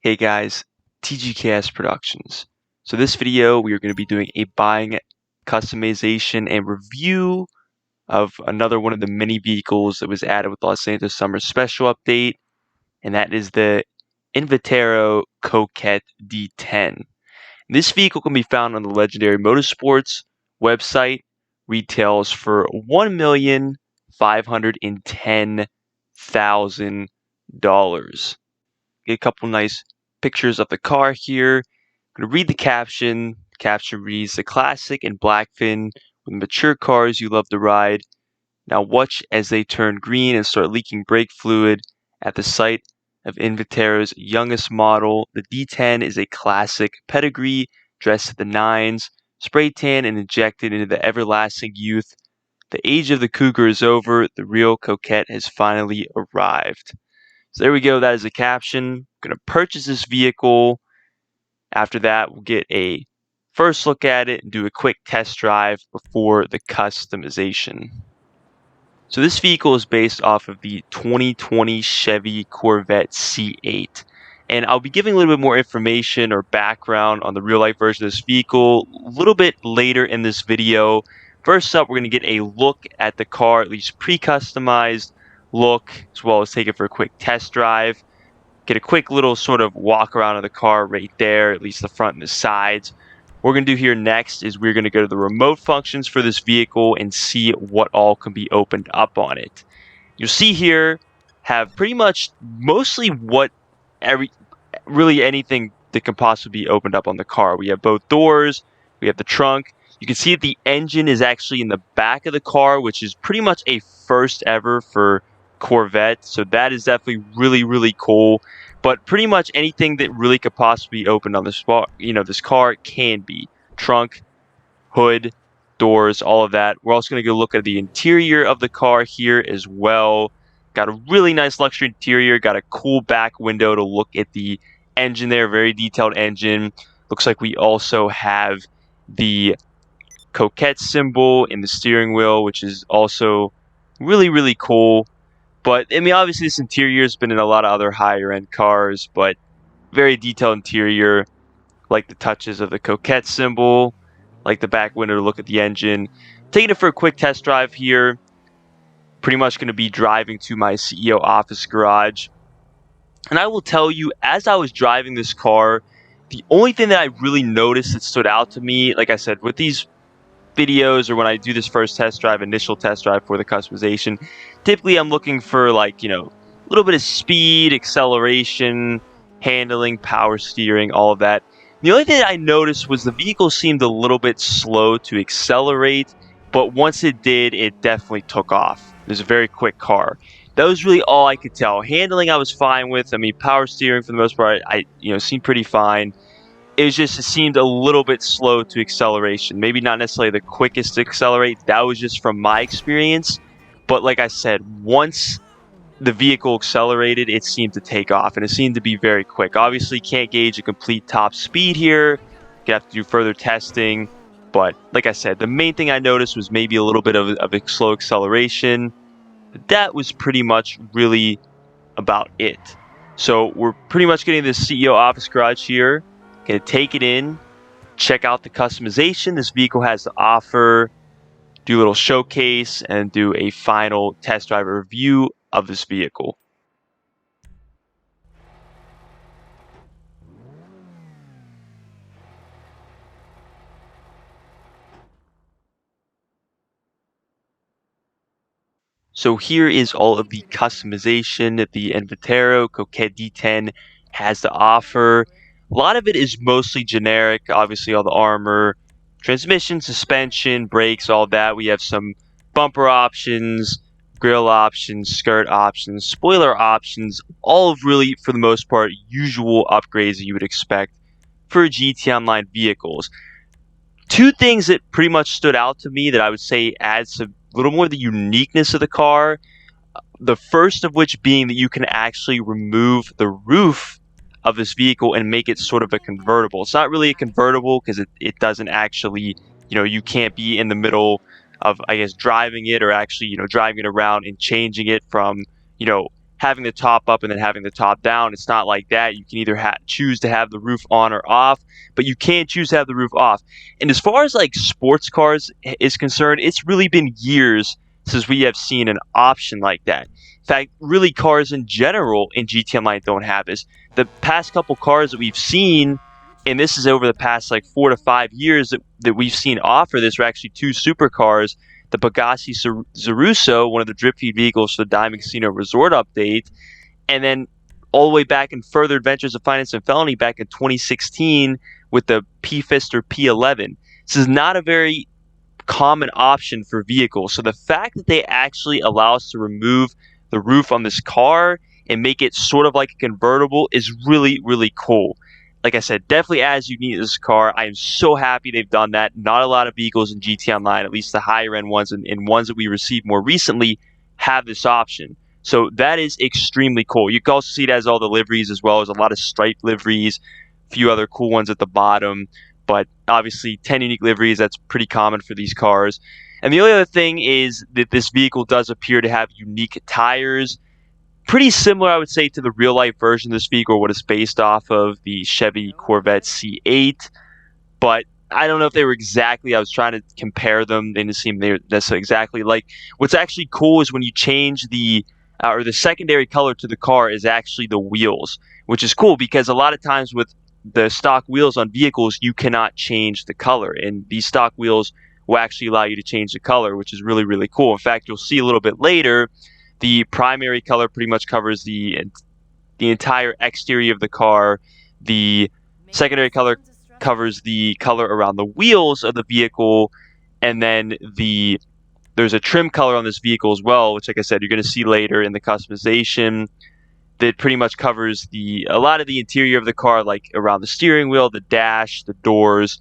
Hey guys, TGKS Productions. So this video, we are going to be doing a buying, customization, and review of another one of the mini vehicles that was added with Los Santos Summer Special Update, and that is the Invetero Coquette D10. This vehicle can be found on the Legendary Motorsports website, retails for $1,510,000. Get a couple nice pictures of the car here. I'm going to read the caption. The caption reads, "The classic and black fin with mature cars you love to ride. Now watch as they turn green and start leaking brake fluid at the sight of Invetero's youngest model. The D10 is a classic pedigree, dressed to the nines, spray tan and injected into the everlasting youth. The age of the cougar is over. The real Coquette has finally arrived." So there we go. That is the caption. I'm going to purchase this vehicle. After that, we'll get a first look at it and do a quick test drive before the customization. So this vehicle is based off of the 2020 Chevy Corvette C8. And I'll be giving a little bit more information or background on the real life version of this vehicle a little bit later in this video. First up, we're going to get a look at the car, at least pre-customized look, as well as take it for a quick test drive. Get a quick little sort of walk around of the car right there, at least the front and the sides. What we're going to do here next is we're going to go to the remote functions for this vehicle and see what all can be opened up on it. You'll see here have pretty much mostly really anything that can possibly be opened up on the car. We have both doors, we have the trunk. You can see that the engine is actually in the back of the car, which is pretty much a first ever for Corvette. So that is definitely really cool. But pretty much anything that really could possibly be opened on this car can be. Trunk, hood, doors, all of that. We're also going to go look at the interior of the car here as well. Got a really nice luxury interior. Got a cool back window to look at the engine there. Very detailed engine. Looks like we also have the Coquette symbol in the steering wheel, which is also really cool. But I mean, obviously this interior has been in a lot of other higher end cars, but very detailed interior. Like the touches of the Coquette symbol, like the back window to look at the engine. Taking it for a quick test drive here. Pretty much going to be driving to my CEO office garage. And I will tell you, as I was driving this car, the only thing that I really noticed that stood out to me, like I said, with these videos or when I do this first test drive, initial test drive for the customization, typically I'm looking for a little bit of speed, acceleration, handling, power steering, all of that. The only thing that I noticed was the vehicle seemed a little bit slow to accelerate, but once it did, it definitely took off. It was a very quick car. That was really all I could tell. Handling I was fine with. I mean, power steering for the most part, I seemed pretty fine. It seemed a little bit slow to acceleration. Maybe not necessarily the quickest to accelerate. That was just from my experience. But like I said, once the vehicle accelerated, it seemed to take off, and it seemed to be very quick. Obviously, can't gauge a complete top speed here. You have to do further testing. But like I said, the main thing I noticed was maybe a little bit of a slow acceleration. That was pretty much really about it. So we're pretty much getting this CEO office garage here. Gonna take it in, check out the customization this vehicle has to offer, do a little showcase, and do a final test drive review of this vehicle. So here is all of the customization that the Invetero Coquette D10 has to offer. A lot of it is mostly generic, obviously all the armor, transmission, suspension, brakes, all that. We have some bumper options, grille options, skirt options, spoiler options, all of really, for the most part, usual upgrades that you would expect for GT Online vehicles. Two things that pretty much stood out to me that I would say adds a little more of the uniqueness of the car. The first of which being that you can actually remove the roof of this vehicle and make it sort of a convertible. It's not really a convertible because it doesn't actually, you can't be in the middle of, I guess, driving it or actually, driving it around and changing it from, having the top up and then having the top down. It's not like that. You can either choose to have the roof on or off, but you can't choose to have the roof off. And as far as like sports cars is concerned, it's really been years since we have seen an option like that. In fact, really cars in general in GT Online don't have this. The past couple cars that we've seen, and this is over the past like 4 to 5 years that we've seen offer this, are actually two supercars. The Pagasi Zaruso, one of the drip feed vehicles for the Diamond Casino Resort update, and then all the way back in Further Adventures of Finance and Felony back in 2016 with the P-Fister P11. This is not a very common option for vehicles. So the fact that they actually allow us to remove the roof on this car and make it sort of like a convertible is really, really cool. Like I said, definitely adds unique to this car. I am so happy they've done that. Not a lot of vehicles in GT Online, at least the higher end ones and ones that we received more recently, have this option. So that is extremely cool. You can also see it as all the liveries, as well as a lot of striped liveries, a few other cool ones at the bottom. But obviously 10 unique liveries, that's pretty common for these cars. And the only other thing is that this vehicle does appear to have unique tires. Pretty similar, I would say, to the real-life version of this vehicle, what it's based off of, the Chevy Corvette C8. But I don't know if they were exactly, I was trying to compare them. They didn't seem they were necessarily exactly like. What's actually cool is when you change or the secondary color to the car is actually the wheels, which is cool because a lot of times with the stock wheels on vehicles, you cannot change the color. And these stock wheels will actually allow you to change the color, which is really, really cool. In fact, you'll see a little bit later, the primary color pretty much covers the entire exterior of the car. The secondary color covers the color around the wheels of the vehicle, and then there's a trim color on this vehicle as well, which, like I said, you're going to see later in the customization, that pretty much covers a lot of the interior of the car, like around the steering wheel, the dash, the doors,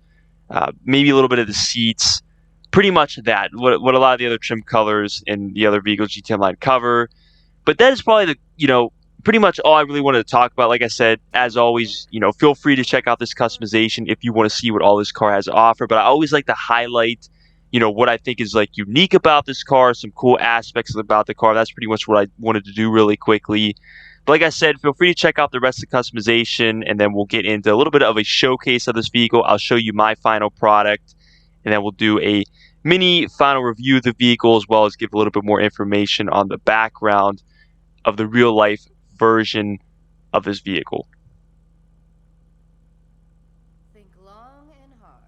maybe a little bit of the seats. Pretty much that, what a lot of the other trim colors in the other vehicles GT Online cover. But that is probably pretty much all I really wanted to talk about. Like I said, as always, feel free to check out this customization if you want to see what all this car has to offer. But I always like to highlight, what I think is like unique about this car, some cool aspects about the car. That's pretty much what I wanted to do really quickly. But like I said, feel free to check out the rest of the customization, and then we'll get into a little bit of a showcase of this vehicle. I'll show you my final product, and then we'll do a mini final review of the vehicle, as well as give a little bit more information on the background of the real life version of this vehicle. Think long and hard.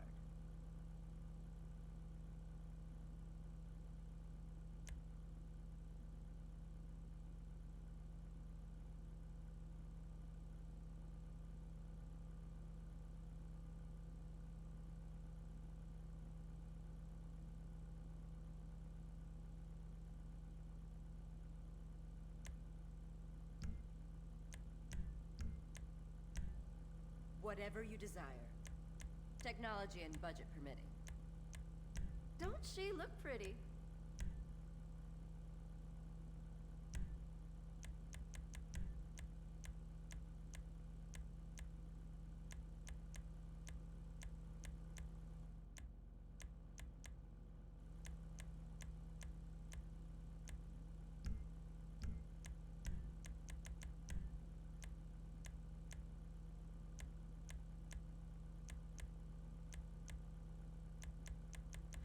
Whatever you desire. Technology and budget permitting. Don't she look pretty?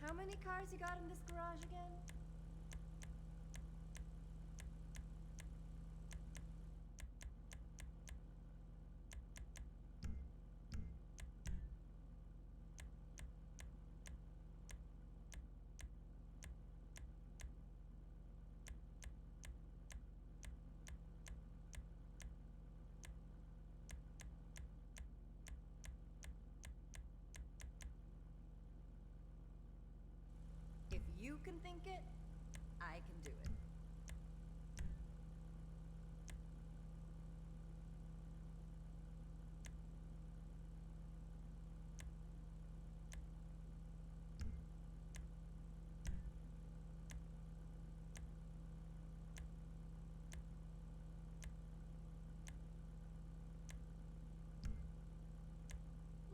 How many cars you got in this garage again? If you can think it, I can do it.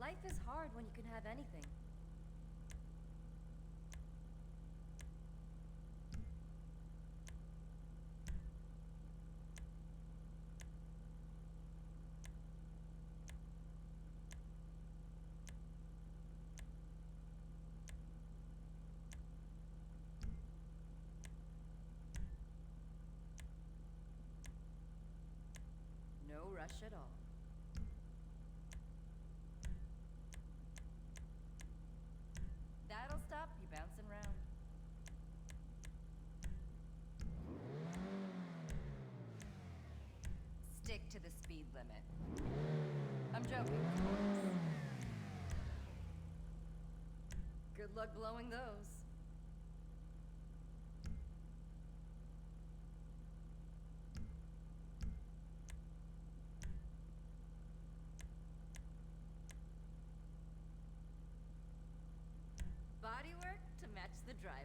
Life is hard when you can have anything. No rush at all. That'll stop you bouncing around. Stick to the speed limit. I'm joking, of course. Good luck blowing those. Bodywork to match the driver.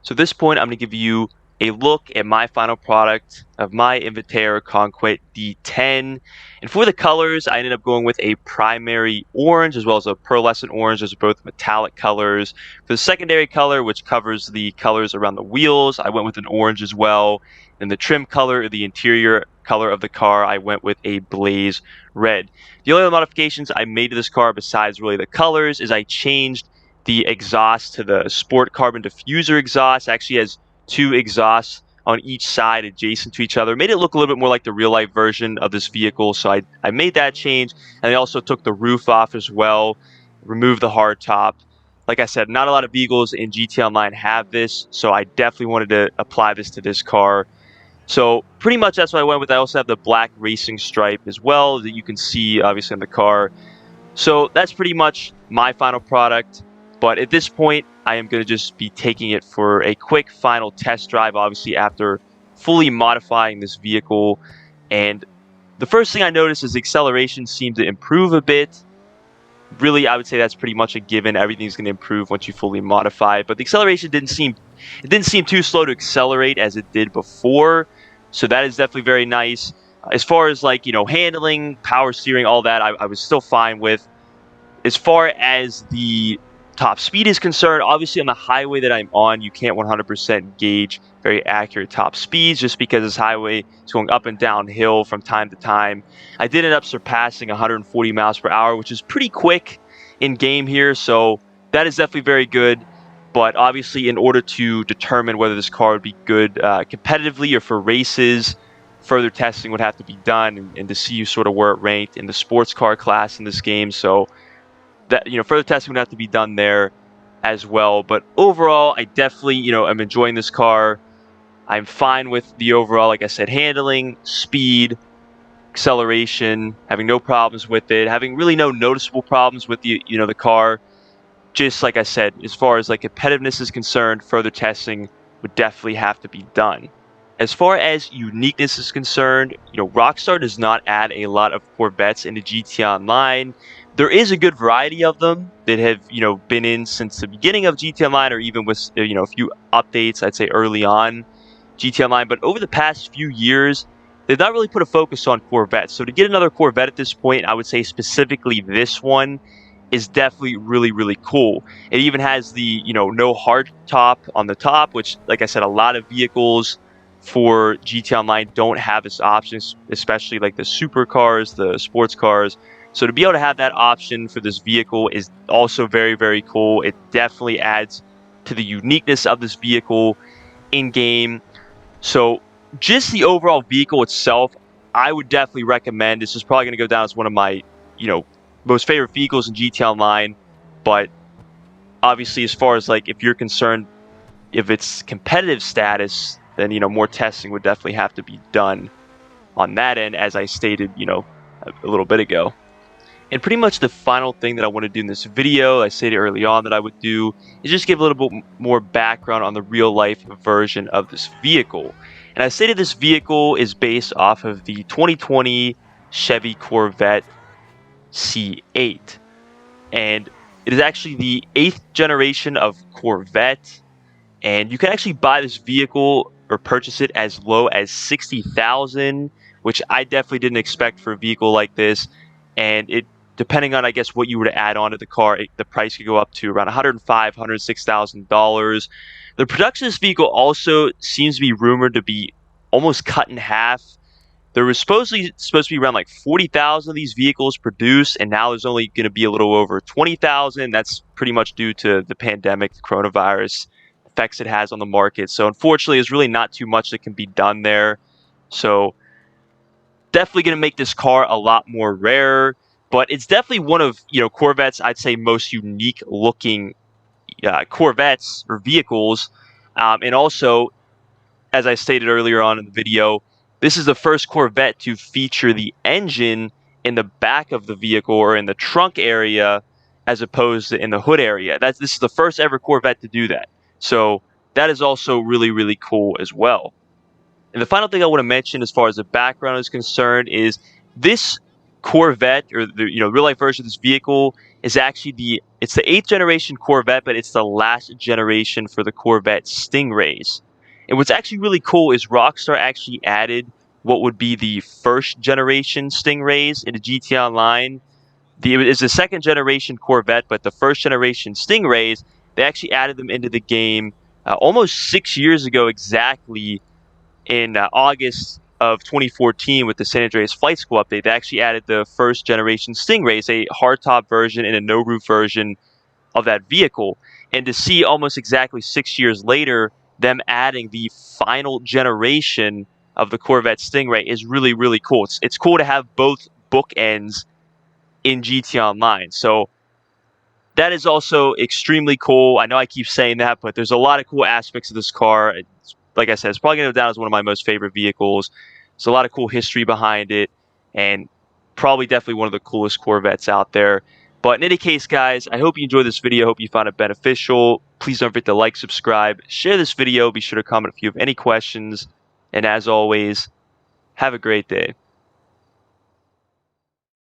So at this point, I'm going to give you a look at my final product of my Invetero Coquette D10. And for the colors, I ended up going with a primary orange as well as a pearlescent orange. Those are both metallic colors. For the secondary color, which covers the colors around the wheels, I went with an orange as well. And the trim color, the interior color of the car, I went with a blaze red. The only other modifications I made to this car besides really the colors is I changed the exhaust to the sport carbon diffuser exhaust. It actually has two exhausts on each side adjacent to each other. Made it look a little bit more like the real life version of this vehicle. So I made that change, and I also took the roof off as well, removed the hard top. Like I said, not a lot of vehicles in GT Online have this, so I definitely wanted to apply this to this car. So pretty much that's what I went with. I also have the black racing stripe as well that you can see obviously on the car. So that's pretty much my final product. But at this point, I am going to just be taking it for a quick final test drive, obviously after fully modifying this vehicle. And the first thing I noticed is the acceleration seemed to improve a bit. Really, I would say that's pretty much a given. Everything's going to improve once you fully modify it. But the acceleration didn't seem too slow to accelerate as it did before. So that is definitely very nice. As far as like, handling, power steering, all that, I was still fine with. As far as the top speed is concerned, obviously on the highway that I'm on, you can't 100% gauge very accurate top speeds just because this highway is going up and downhill from time to time. I did end up surpassing 140 miles per hour, which is pretty quick in game here, so that is definitely very good. But obviously, in order to determine whether this car would be good competitively or for races, further testing would have to be done, and to see sort of where it ranked in the sports car class in this game. So that, further testing would have to be done there as well. But overall, I definitely, am enjoying this car. I'm fine with the overall, like I said, handling, speed, acceleration, having no problems with it, having really no noticeable problems with the car. Just like I said, as far as like competitiveness is concerned, further testing would definitely have to be done. As far as uniqueness is concerned, Rockstar does not add a lot of Corvettes into GT Online. There is a good variety of them that have, been in since the beginning of GT Online, or even with, a few updates, I'd say early on GT Online. But over the past few years, they've not really put a focus on Corvettes. So to get another Corvette at this point, I would say specifically this one is definitely really, really cool. It even has the, no hard top on the top, which, like I said, a lot of vehicles for GT Online don't have this option, especially like the supercars, the sports cars. So to be able to have that option for this vehicle is also very, very cool. It definitely adds to the uniqueness of this vehicle in game. So just the overall vehicle itself, I would definitely recommend. This is probably going to go down as one of my, most favorite vehicles in GT Online. But obviously, as far as like if you're concerned, if it's competitive status, then more testing would definitely have to be done on that end, as I stated, a little bit ago. And pretty much the final thing that I want to do in this video, I stated early on that I would do, is just give a little bit more background on the real life version of this vehicle. And I stated this vehicle is based off of the 2020 Chevy Corvette C8. And it is actually the 8th generation of Corvette. And you can actually buy this vehicle or purchase it as low as 60,000, which I definitely didn't expect for a vehicle like this. And it, depending on, I guess, what you were to add on to the car, the price could go up to around $105,000, $106,000. The production of this vehicle also seems to be rumored to be almost cut in half. There was supposed to be around like 40,000 of these vehicles produced, and now there's only going to be a little over 20,000. That's pretty much due to the pandemic, the coronavirus effects it has on the market. So unfortunately, there's really not too much that can be done there. So definitely going to make this car a lot more rare, but it's definitely one of, Corvette's, I'd say, most unique looking Corvettes or vehicles. And also, as I stated earlier on in the video, this is the first Corvette to feature the engine in the back of the vehicle or in the trunk area as opposed to in the hood area. This is the first ever Corvette to do that. So that is also really, really cool as well. And the final thing I want to mention as far as the background is concerned is this Corvette, or the real life version of this vehicle, is actually it's the 8th generation Corvette, but it's the last generation for the Corvette Stingrays. And what's actually really cool is Rockstar actually added what would be the first generation Stingrays into GTA Online. It's the 2nd generation Corvette, but the 1st generation Stingrays, they actually added them into the game almost 6 years ago exactly, in August of 2014 with the San Andreas Flight School update. They actually added the 1st generation Stingrays, a hardtop version and a no roof version of that vehicle. And to see almost exactly 6 years later them adding the final generation of the Corvette Stingray is really, really cool. It's cool to have both bookends in GT Online. So that is also extremely cool. I know I keep saying that, but there's a lot of cool aspects of this car. Like I said, it's probably going to go down as one of my most favorite vehicles. There's a lot of cool history behind it, and probably definitely one of the coolest Corvettes out there. But in any case, guys, I hope you enjoyed this video. I hope you found it beneficial. Please don't forget to like, subscribe, share this video. Be sure to comment if you have any questions. And as always, have a great day.